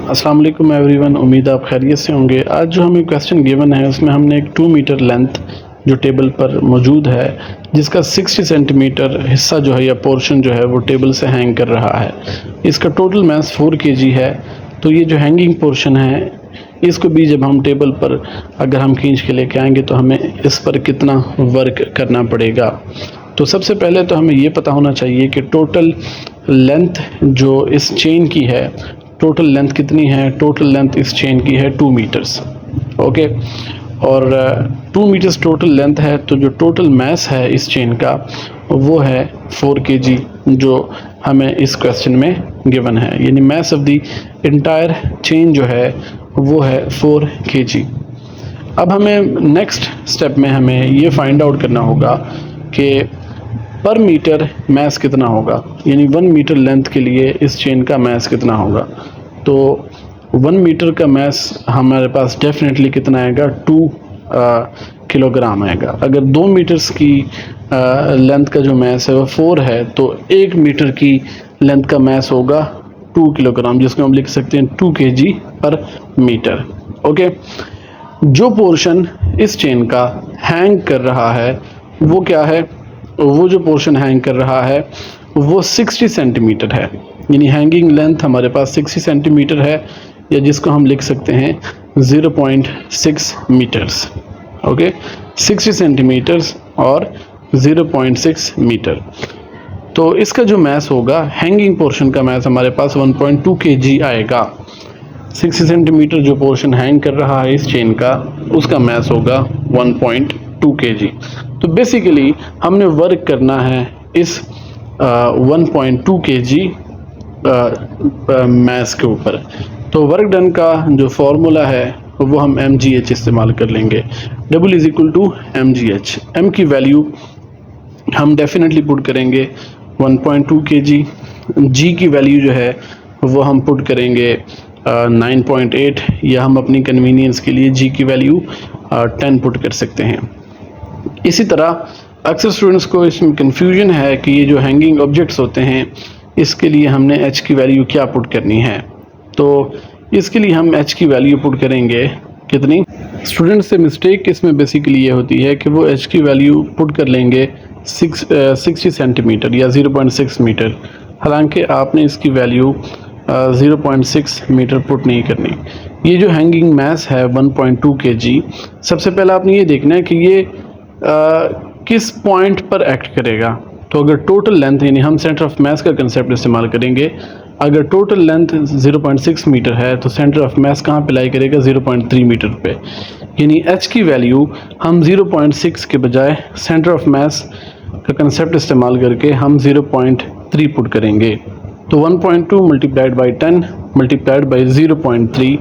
अस्सलाम वालेकुम एवरीवन, उम्मीद आप खैरियत से होंगे। आज जो हमें क्वेश्चन गिवन है उसमें हमने एक 2 मीटर लेंथ जो टेबल पर मौजूद है जिसका 60 सेंटीमीटर हिस्सा जो है या पोर्शन जो है वो टेबल से हैंग कर रहा है। इसका टोटल मास 4 kg है। तो ये जो हैंगिंग पोर्शन है इसको भी जब हम टेबल पर अगर हम खींच के लेके आएंगे तो हमें इस पर कितना वर्क करना पड़ेगा। तो सबसे पहले तो हमें ये पता होना चाहिए कि टोटल लेंथ जो इस चेन की है, टोटल लेंथ कितनी है। टोटल लेंथ इस चेन की है 2 मीटर्स। ओके, और 2 मीटर्स टोटल लेंथ है तो जो टोटल मास है इस चेन का वो है 4 kg जो हमें इस क्वेश्चन में गिवन है। यानी mass of the entire chain जो है वो है 4 kg। अब हमें नेक्स्ट स्टेप में हमें ये फाइंड आउट करना होगा कि पर मीटर मास कितना होगा, यानी 1 मीटर लेंथ के लिए इस चेन का मास कितना होगा। तो 1 मीटर का मास हमारे पास डेफिनेटली कितना आएगा, 2 किलोग्राम आएगा। अगर 2 मीटर्स की लेंथ का जो मास है वो 4 है तो 1 मीटर की लेंथ का मास होगा 2 किलोग्राम, जिसको हम लिख सकते हैं 2 kg पर मीटर। ओके, जो पोर्शन इस चेन का हैंग कर रहा है वो क्या है, वो जो पोर्शन हैंग कर रहा है वो 60 सेंटीमीटर है। यानी हैंगिंग लेंथ हमारे पास 60 सेंटीमीटर है, या जिसको हम लिख सकते हैं 0.6 मीटर्स। ओके, 60 सेंटीमीटर्स और 0.6 मीटर। तो इसका जो मास होगा, हैंगिंग पोर्शन का मास हमारे पास 1.2 kg आएगा। 60 सेंटीमीटर जो पोर्शन हैंग कर रहा है इस चेन का, उसका मास होगा 1.2 kg। तो बेसिकली हमने वर्क करना है इस 1.2 kg मास के ऊपर। तो वर्क डन का जो फॉर्मूला है वो हम mgh इस्तेमाल कर लेंगे। W = mgh। m की वैल्यू हम डेफिनेटली पुट करेंगे 1.2 kg। g की वैल्यू जो है वो हम पुट करेंगे 9.8, या हम अपनी कन्वीनियंस के लिए g की वैल्यू 10 पुट कर सकते हैं। इसी तरह अक्सर स्टूडेंट्स को इसमें कन्फ्यूजन है कि ये जो हैंगिंग ऑब्जेक्ट्स होते हैं इसके लिए हमने h की वैल्यू क्या पुट करनी है। तो इसके लिए हम h की वैल्यू पुट करेंगे कितनी। स्टूडेंट्स से मिस्टेक इसमें बेसिकली ये होती है कि वो h की वैल्यू पुट कर लेंगे 60 सेंटीमीटर या 0.6 मीटर, हालांकि आपने इसकी वैल्यू 0.6 मीटर पुट नहीं करनी। ये जो हैंगिंग मास है 1.2 kg, सबसे पहले आपने ये देखना है कि ये किस पॉइंट पर एक्ट करेगा। तो अगर टोटल लेंथ, यानी हम सेंटर ऑफ मास का कंसेप्ट इस्तेमाल करेंगे, अगर टोटल लेंथ 0.6 मीटर है तो सेंटर ऑफ मास कहाँ पे लाई करेगा, 0.3 मीटर पे। यानी h की वैल्यू हम 0.6 के बजाय सेंटर ऑफ मास का कंसेप्ट इस्तेमाल करके हम 0.3 पुट करेंगे। तो 1.2 मल्टीप्लाइड बाई 10 मल्टीप्लाइड बाई 0.3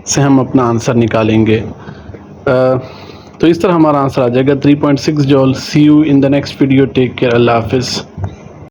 से हम अपना आंसर निकालेंगे। तो इस तरह हमारा आंसर आ जाएगा 3.6 joule. See you in the next video. Take care, अल्लाह हाफिज़।